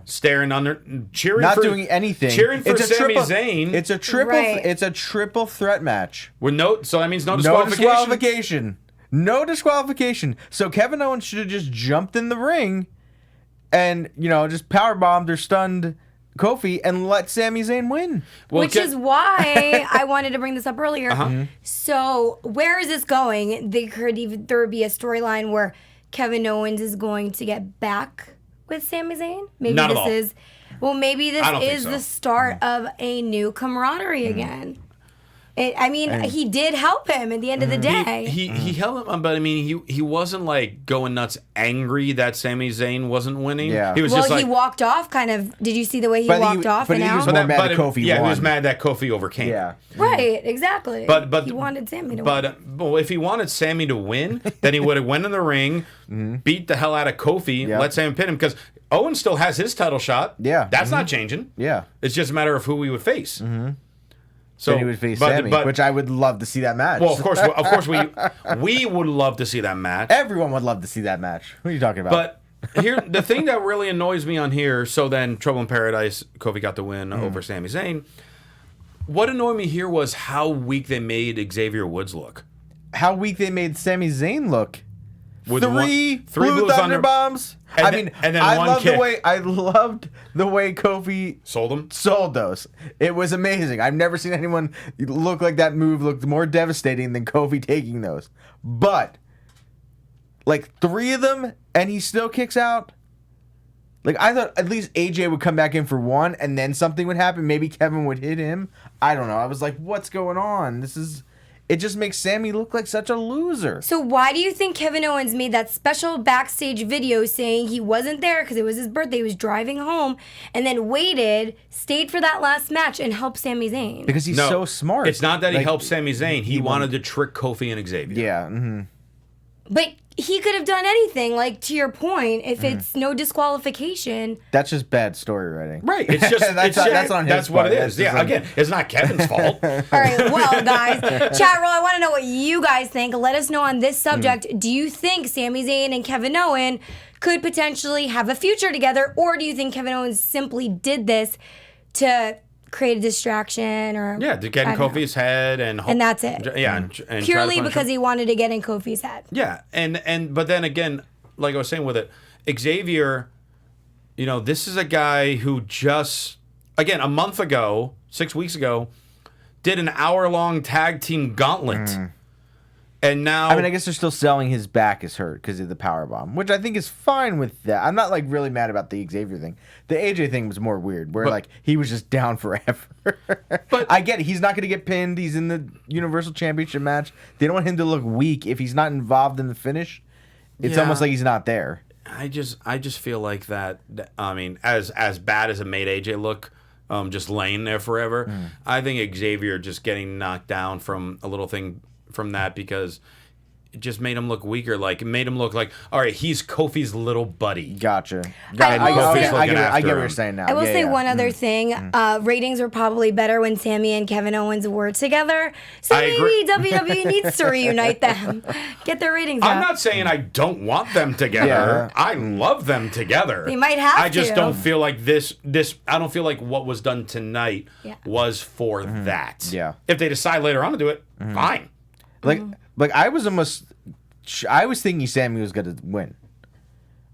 S1: staring under, cheering,
S3: not doing anything,
S1: cheering for Sami Zayn.
S3: It's a triple. Right. It's a triple threat match
S1: with so that means no disqualification.
S3: No disqualification. So Kevin Owens should have just jumped in the ring, and just powerbombed or stunned Kofi and let Sami Zayn win.
S4: Well, which is why I wanted to bring this up earlier. So where is this going? There would be a storyline where Kevin Owens is going to get back with Sami Zayn? Maybe
S1: Not at
S4: this
S1: all.
S4: is. Well, maybe this
S1: I don't think
S4: is
S1: so.
S4: the start of a new camaraderie again. He did help him at the end of the day.
S1: He held him, but I mean, he wasn't like going nuts angry that Sami Zayn wasn't winning.
S3: Yeah.
S1: He was
S4: Well,
S1: just like,
S4: he walked off kind of. Did you see the way he
S3: But
S4: walked off
S3: but
S4: and
S3: he
S4: out?
S3: was more mad that Kofi
S1: yeah,
S3: won.
S1: he was mad that Kofi overcame.
S3: Yeah.
S4: Right, exactly.
S1: But
S4: he wanted Sami to win.
S1: But well, if he wanted Sami to win, then he would have went in the ring, beat the hell out of Kofi,
S3: Yeah.
S1: let Sami pin him, because Owens still has his title shot.
S3: Yeah.
S1: That's not changing.
S3: Yeah.
S1: It's just a matter of who he would face. So
S3: Then he would face Sami, which I would love to see that match.
S1: well, of course, we would love to see that match.
S3: Everyone would love to see that match. What are you talking about?
S1: But here, the thing that really annoys me on here. So then, Trouble in Paradise, Kofi got the win over Sami Zayn. What annoyed me here was how weak they made Xavier Woods look.
S3: How weak they made Sami Zayn look.
S1: With
S3: Three
S1: Blue
S3: Blue Thunder bombs.
S1: And then one
S3: loved
S1: kick.
S3: I loved the way Kofi
S1: Sold him.
S3: sold those. It was amazing. I've never seen anyone look like that move looked more devastating than Kofi taking those. But like 3 of them and he still kicks out. Like I thought at least AJ would come back in for 1 and then something would happen. Maybe Kevin would hit him. I don't know. I was like, what's going on? It just makes Sami look like such a loser.
S4: So why do you think Kevin Owens made that special backstage video saying he wasn't there because it was his birthday, he was driving home, and then waited, stayed for that last match, and helped Sami Zayn?
S3: Because he's so smart.
S1: It's not that he
S3: Like,
S1: helped Sami Zayn. He wanted to trick Kofi and Xavier.
S3: Yeah. Mm-hmm.
S4: But he could have done anything, like to your point, if it's no disqualification.
S3: That's just bad story writing.
S1: Right. It's just
S3: That's on his
S1: That's what
S3: part.
S1: it is.
S3: That's just
S1: Yeah.
S3: on-
S1: Again, it's not Kevin's fault.
S4: All right, well, guys, chat roll, I want to know what you guys think. Let us know on this subject. Do you think Sami Zayn and Kevin Owens could potentially have a future together, or do you think Kevin Owens simply did this to create a distraction, or
S1: Yeah, to get in
S4: I don't know.
S1: Kofi's head and
S4: that's it.
S1: Yeah, and try to
S4: Purely
S1: punish
S4: because
S1: him.
S4: he wanted to get in Kofi's head.
S1: Yeah, and but then again, like I was saying with it, Xavier, this is a guy who just again a month ago, 6 weeks ago, did an hour-long tag team gauntlet, and now
S3: I guess they're still selling his back is hurt because of the powerbomb, which I think is fine with that. I'm not like really mad about the Xavier thing. The AJ thing was more weird, where like he was just down forever. But I get it. He's not going to get pinned. He's in the Universal Championship match. They don't want him to look weak if he's not involved in the finish. It's
S1: Yeah.
S3: almost like he's not there.
S1: I just feel like that. I mean, as bad as it made AJ look, just laying there forever. I think Xavier just getting knocked down from a little thing from that because it just made him look weaker. Like it made him look like, all right, he's Kofi's little buddy.
S3: Gotcha.
S4: I will say-
S3: I get
S1: after
S3: what you're
S1: him.
S3: saying now.
S4: I will
S3: Yeah,
S4: say
S3: yeah.
S4: one other thing. Ratings were probably better when Sami and Kevin Owens were together. So
S1: I agree.
S4: maybe WWE needs to reunite them. Get their ratings
S1: I'm
S4: up.
S1: not saying I don't want them together.
S3: Yeah.
S1: I love them together.
S4: They might have
S1: I just
S4: to.
S1: don't feel like this. I don't feel like what was done tonight
S4: Yeah.
S1: was for that.
S3: Yeah.
S1: If they decide later on to do it, fine.
S3: Like I was thinking Sami was going to win.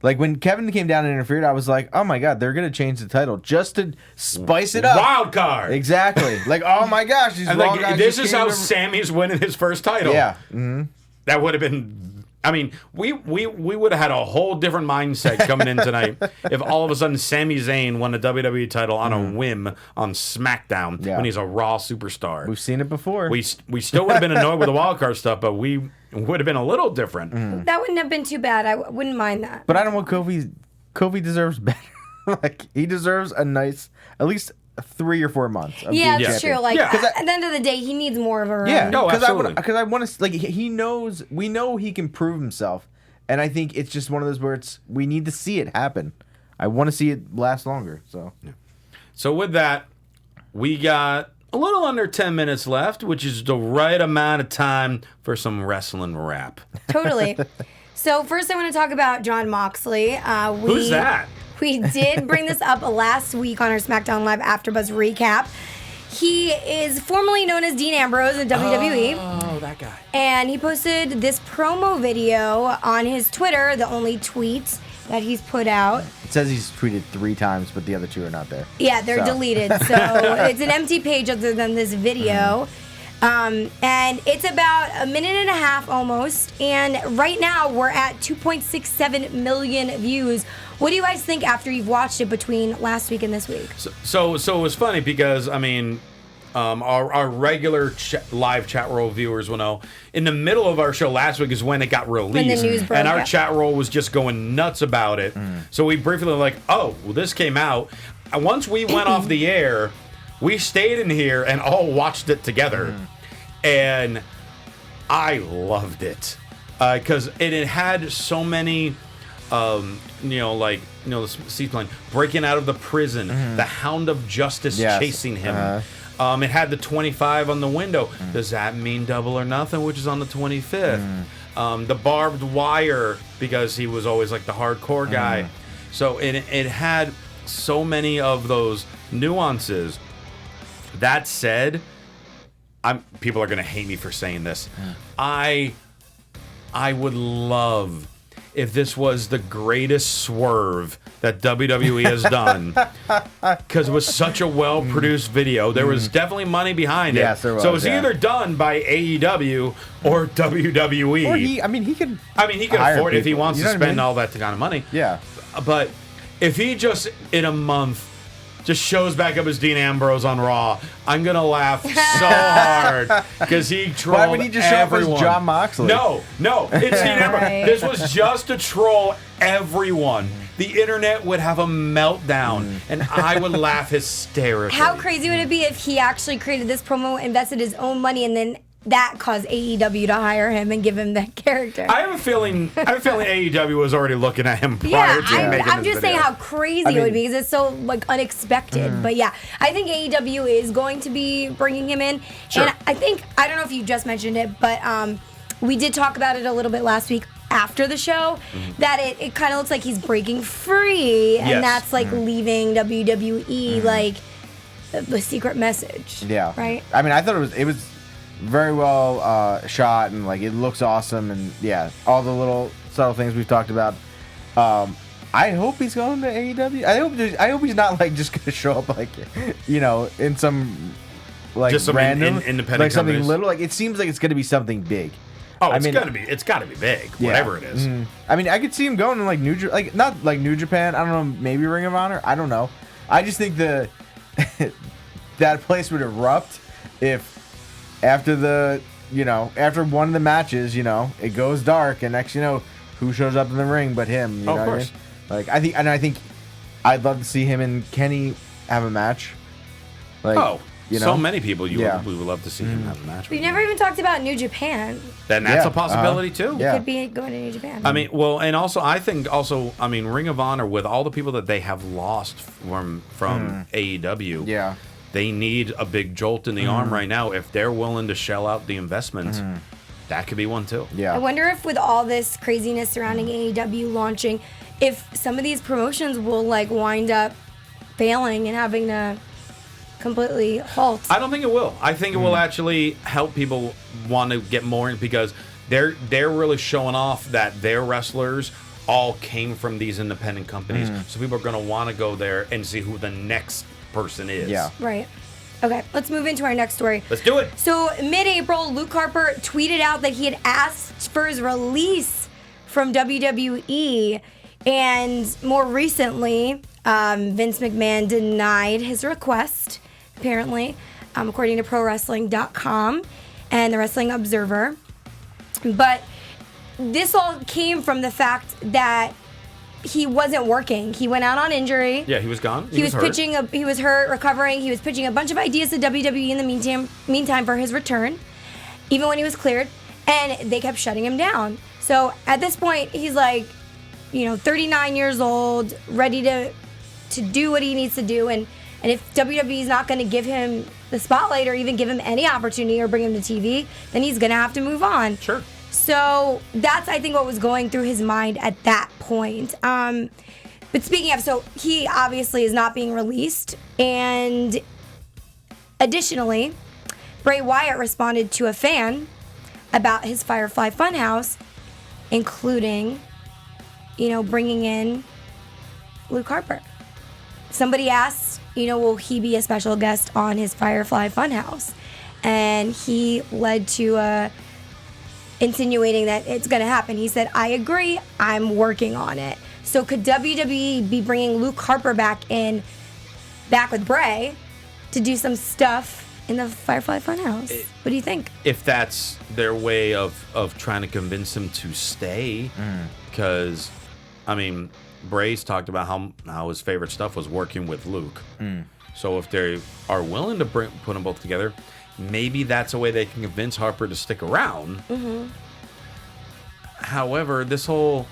S3: Like when Kevin came down and interfered, I was like, oh my god, they're going to change the title just to spice it up.
S1: Wild card.
S3: Exactly. Like, oh my gosh, these
S1: And
S3: Raw
S1: like,
S3: guys
S1: this
S3: just
S1: is
S3: came
S1: how
S3: over-
S1: Sammy's winning his first title.
S3: Yeah.
S1: That would have been. I mean, we would have had a whole different mindset coming in tonight if all of a sudden Sami Zayn won a WWE title on a whim on SmackDown
S3: Yeah.
S1: when he's a Raw superstar.
S3: We've seen it before.
S1: We still would have been annoyed with the wild card stuff, but we would have been a little different.
S4: That wouldn't have been too bad. I wouldn't mind that.
S3: But I don't want Kofi. Kofi deserves better. Like he deserves a nice, at least 3 or 4 months. Of
S4: Yeah,
S3: being
S4: it's
S3: champion.
S4: true. Like
S1: Yeah.
S4: at the end of the day, he needs more of a run.
S3: Yeah,
S1: No, absolutely.
S3: because I want to like he knows we know he can prove himself, and I think it's just one of those where we need to see it happen. I want to see it last longer.
S1: So with that, we got a little under 10 minutes left, which is the right amount of time for some wrestling rap.
S4: Totally. So first, I want to talk about Jon Moxley.
S1: Who's that?
S4: We did bring this up last week on our SmackDown Live AfterBuzz recap. He is formerly known as Dean Ambrose in WWE.
S1: Oh, that guy.
S4: And he posted this promo video on his Twitter, the only tweet that he's put out.
S3: It says he's tweeted 3 times, but the other 2 are not there.
S4: Yeah, they're
S3: So.
S4: deleted. So it's an empty page other than this video. And it's about a minute and a half almost. And right now we're at 2.67 million views What do you guys think after you've watched it between last week and this week?
S1: So it was funny because, I mean, our regular live chat roll viewers will know, in the middle of our show last week is when it got released.
S4: When the news broke,
S1: and our chat roll was just going nuts about it. So we briefly were like, oh, well, this came out. And once we went off the air, we stayed in here and all watched it together. And I loved it. Because it had so many, the seaplane breaking out of the prison, the Hound of Justice chasing him. It had the 25 on the window. Does that mean Double or Nothing, which is on the 25th? The barbed wire, because he was always like the hardcore guy. So it had so many of those nuances. That said, people are going to hate me for saying this. I would love if this was the greatest swerve that WWE has done, because it was such a well-produced video. There was definitely money behind it.
S3: Yes, there was,
S1: so it was either done by AEW or WWE.
S3: Or he could.
S1: He could afford it if he wants to spend all that kind of money.
S3: Yeah.
S1: But if he just in a month just shows back up as Dean Ambrose on Raw, I'm gonna laugh so hard because he trolled
S3: Why would he just show up as John Moxley?
S1: No, it's Dean Ambrose.
S4: Right.
S1: This was just to troll everyone. The internet would have a meltdown, and I would laugh hysterically.
S4: How crazy would it be if he actually created this promo, invested his own money, and then that caused AEW to hire him and give him that character?
S1: I have a feeling AEW was already looking at him prior to making
S4: I'm
S1: this
S4: just
S1: video.
S4: saying how crazy it would be because it's so unexpected. But yeah, I think AEW is going to be bringing him in,
S1: Sure.
S4: and I don't know if you just mentioned it, but we did talk about it a little bit last week after the show, that it kind of looks like he's breaking free, and
S1: Yes.
S4: that's like leaving WWE like the secret message.
S3: Yeah.
S4: Right.
S3: I mean, I thought it was very well shot, and like it looks awesome, and yeah, all the little subtle things we've talked about. I hope he's going to AEW. I hope he's not like just gonna show up like, in some like
S1: Just some
S3: random
S1: independent
S3: like something
S1: companies.
S3: little. Like it seems like it's gonna be something big.
S1: Oh, it's gotta be big,
S3: Yeah.
S1: whatever it is.
S3: I mean, I could see him going to like not like New Japan. I don't know, maybe Ring of Honor. I don't know. I just think that place would erupt if after after one of the matches, it goes dark, and next who shows up in the ring but him? You know
S1: of
S3: what I
S1: course.
S3: mean? Like I think I'd love to see him and Kenny have a match. Like,
S1: so many people we would love to see him have a match.
S4: We've never even talked about New Japan.
S1: Then that's
S3: Yeah,
S1: a possibility too.
S3: Yeah.
S4: Could be going to New Japan.
S1: I mean, well, and also I think Ring of Honor, with all the people that they have lost from AEW,
S3: Yeah.
S1: they need a big jolt in the arm right now. If they're willing to shell out the investment, that could be one too.
S3: Yeah.
S4: I wonder if with all this craziness surrounding AEW launching, if some of these promotions will like wind up failing and having to completely halt.
S1: I don't think it will. I think it will actually help people want to get more in, because they're really showing off that their wrestlers all came from these independent companies. So people are going to want to go there and see who the next person is.
S3: Yeah.
S4: Right. Okay, let's move into our next story.
S1: Let's do it.
S4: So, mid-April, Luke Harper tweeted out that he had asked for his release from WWE, and more recently, Vince McMahon denied his request, apparently, according to ProWrestling.com and the Wrestling Observer. But this all came from the fact that he wasn't working. He went out on injury.
S1: Yeah, he was gone.
S4: He was
S1: hurt.
S4: pitching. He was hurt, recovering. He was pitching a bunch of ideas to WWE in the meantime for his return, even when he was cleared, and they kept shutting him down. So at this point, he's like, 39 years old, ready to do what he needs to do, and if WWE is not going to give him the spotlight or even give him any opportunity or bring him to TV, then he's going to have to move on.
S1: Sure.
S4: So that's, I think, what was going through his mind at that point. But speaking of, so he obviously is not being released. And additionally, Bray Wyatt responded to a fan about his Firefly Funhouse, including, bringing in Luke Harper. Somebody asked, will he be a special guest on his Firefly Funhouse? And he led to insinuating that it's going to happen. He said, I agree, I'm working on it. So could WWE be bringing Luke Harper back with Bray to do some stuff in the Firefly Funhouse? What do you think?
S1: If that's their way of trying to convince him to stay, because, I mean, Bray's talked about how his favorite stuff was working with Luke. So if they are willing to put them both together, maybe that's a way they can convince Harper to stick around. However, this whole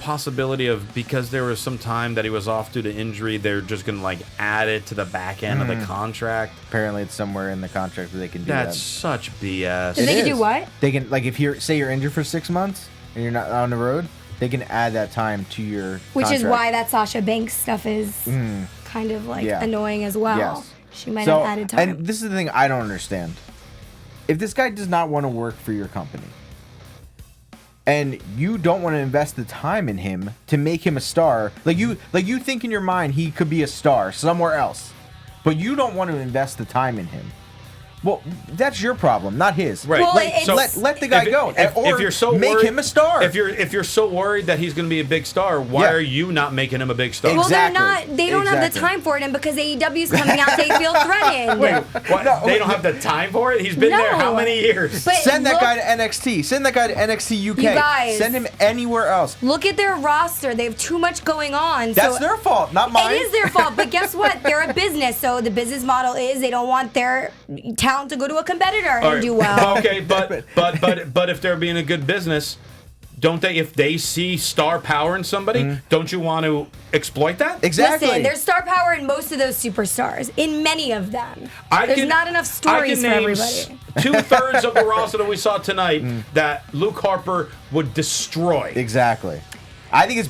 S1: possibility of, because there was some time that he was off due to injury, they're just gonna like add it to the back end of the contract.
S3: Apparently, it's somewhere in the contract where they can do that.
S1: That's such BS.
S4: They can do what?
S3: They can, like, if you're injured for 6 months and you're not on the road, they can add that time to your
S4: Which
S3: contract.
S4: is why that Sasha Banks stuff is kind of like annoying as well.
S3: Yes.
S4: She might have added time.
S3: And this is the thing I don't understand. If this guy does not want to work for your company, and you don't want to invest the time in him to make him a star, like you think in your mind he could be a star somewhere else, but you don't want to invest the time in him. Well, that's your problem, not his.
S1: Right.
S4: Well,
S3: let the guy go.
S1: If you're so
S3: make
S1: worried,
S3: him a star.
S1: If you're so worried that he's going to be a big star, why are you not making him a big star?
S4: Well,
S3: Exactly.
S4: they're not. They don't have the time for it, and because AEW's coming out, they feel threatened.
S1: What? They don't have the time for it? He's been there how many years?
S4: But
S3: Send that guy to NXT. Send that guy to NXT UK.
S4: You guys,
S3: send him anywhere else.
S4: Look at their roster. They have too much going on.
S3: That's their fault, not mine.
S4: It is their fault, but guess what? They're a business, so the business model is they don't want their talent to go to a competitor and do well.
S1: Okay, but if they're being a good business, don't they? If they see star power in somebody, don't you want to exploit that?
S3: Exactly.
S4: Listen, there's star power in most of those superstars. In many of them, there's not enough stories for everybody.
S1: 2/3 of the roster that we saw tonight that Luke Harper would destroy.
S3: Exactly. I think it's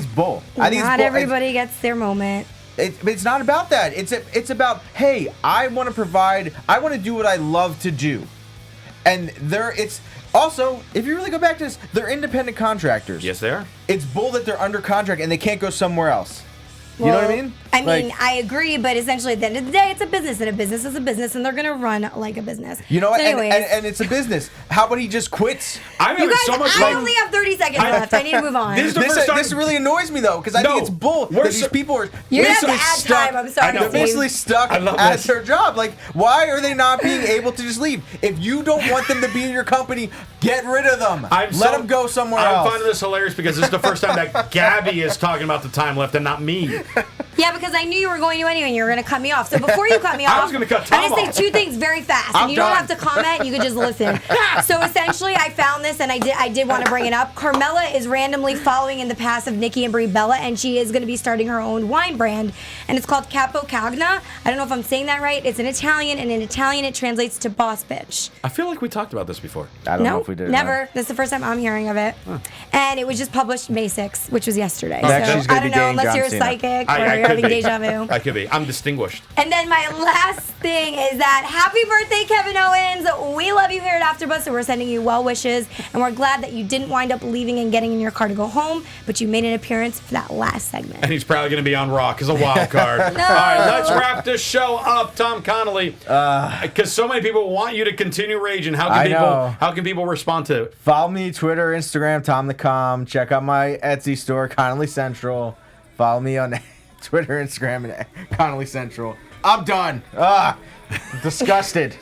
S3: bull. I think it's
S4: Not everybody gets their moment.
S3: It's not about that. It's about, hey, I want to provide. I want to do what I love to do, and it's also, if you really go back to this, they're independent contractors.
S1: Yes, they are.
S3: It's bull that they're under contract and they can't go somewhere else. You know what I mean?
S4: I mean, I agree, but essentially at the end of the day, it's a business, and a business is a business, and they're going to run like a business.
S3: You know what?
S4: So anyways,
S3: and it's a business. How about he just quits?
S1: I'm
S4: you
S1: having
S4: guys,
S1: so much
S4: I
S1: fun.
S4: only have 30 seconds left. I need to move on.
S3: This really annoys me, though, because I think it's bull that these people are
S4: You're going to
S3: basically
S4: have to add
S3: stuck.
S4: time. I'm sorry,
S3: They're basically stuck at their job. Like, why are they not being able to just leave? If you don't want them to be in your company, get rid of them. Let them go somewhere else.
S1: I'm finding this hilarious because this is the first time that Gabby is talking about the time left and not me.
S4: Yeah, because I knew you were going to anyway, and you were going to cut me off. So before you cut me off,
S1: I was going to cut Tom
S4: I'm going to say two things very fast, and you don't have to comment. You can just listen. So essentially, I found this, and I did want to bring it up. Carmella is randomly following in the path of Nikki and Brie Bella, and she is going to be starting her own wine brand, and it's called Capo Cagna. I don't know if I'm saying that right. It's in Italian, and in Italian it translates to boss bitch.
S1: I feel like we talked about this before.
S3: I don't know if we did.
S4: Never. This is the first time I'm hearing of it. And it was just published May 6th, which was yesterday.
S3: Next,
S4: So I don't know, unless you're a psychic or you're having deja vu.
S1: I could be. I'm distinguished.
S4: And then my last thing is that happy birthday, Kevin Owens. We love you here at AfterBuzz, so we're sending you well wishes. And we're glad that you didn't wind up leaving and getting in your car to go home, but you made an appearance for that last segment.
S1: And he's probably going to be on Raw as a wild card.
S4: No.
S1: All right, let's wrap this show up, Tom Connolly. Because so many people want you to continue raging. How can people respond to it?
S3: Follow me, Twitter, Instagram, Tom the Com. Check out my Etsy store, Connolly Central. Follow me on Twitter, Instagram, and Connolly Central. I'm done. Disgusted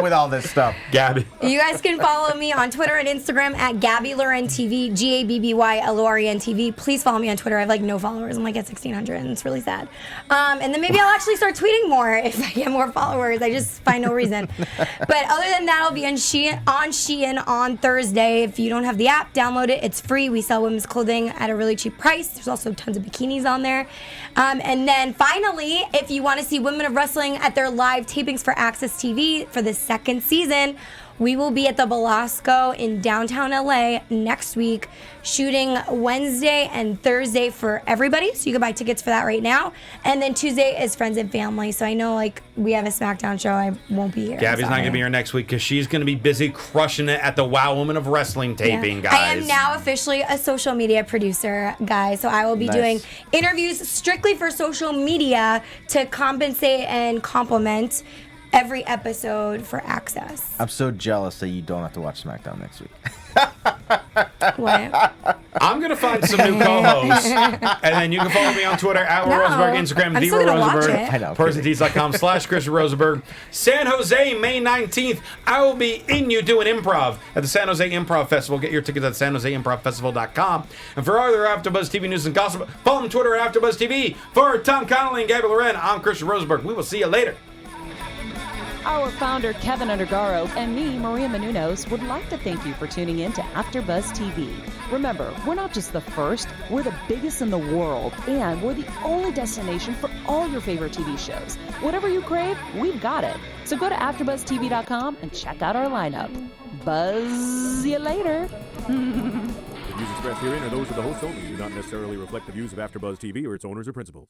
S3: with all this stuff.
S1: Gabby.
S4: You guys can follow me on Twitter and Instagram at GabbyLorenTV, GabbyLorenTV. Please follow me on Twitter. I have like no followers. I'm like at 1,600, and it's really sad. And then maybe I'll actually start tweeting more if I get more followers. I just find no reason. But other than that, I'll be on Shein on Thursday. If you don't have the app, download it. It's free. We sell women's clothing at a really cheap price. There's also tons of bikinis on there. And then finally, if you want to see Women of Wrestling at their live tapings for Access TV for the second season, we will be at the Belasco in downtown LA next week, shooting Wednesday and Thursday for everybody. So you can buy tickets for that right now. And then Tuesday is Friends and Family. So I know like we have a SmackDown show. I won't be here.
S1: Gabby's not going to be here next week because she's going to be busy crushing it at the Wow Women of Wrestling taping, guys.
S4: I am now officially a social media producer, guys. So I will be doing interviews strictly for social media to compensate and complement every episode for Access.
S3: I'm so jealous that you don't have to watch SmackDown next week.
S4: What?
S1: I'm going to find some new co-hosts, and then you can follow me on Twitter, at Will
S4: No.
S1: Rosenberg, Instagram,
S4: I'm
S1: The
S4: still
S1: Will
S4: gonna watch
S1: Rosenberg,
S4: it.
S3: I know,
S1: persontees.com/Christian San Jose, May 19th. I will be in you doing improv at the San Jose Improv Festival. Get your tickets at sanjoseimprovfestival.com. And for other AfterBuzz TV news and gossip, follow me on Twitter at AfterBuzz TV. For Tom Connolly and Gabby Loren, I'm Christian Rosenberg. We will see you later.
S2: Our founder, Kevin Undergaro, and me, Maria Menounos, would like to thank you for tuning in to AfterBuzz TV. Remember, we're not just the first, we're the biggest in the world, and we're the only destination for all your favorite TV shows. Whatever you crave, we've got it. So go to AfterBuzzTV.com and check out our lineup. Buzz you later.
S5: The views expressed herein are those of the hosts only, do not necessarily reflect the views of AfterBuzz TV or its owners or principals.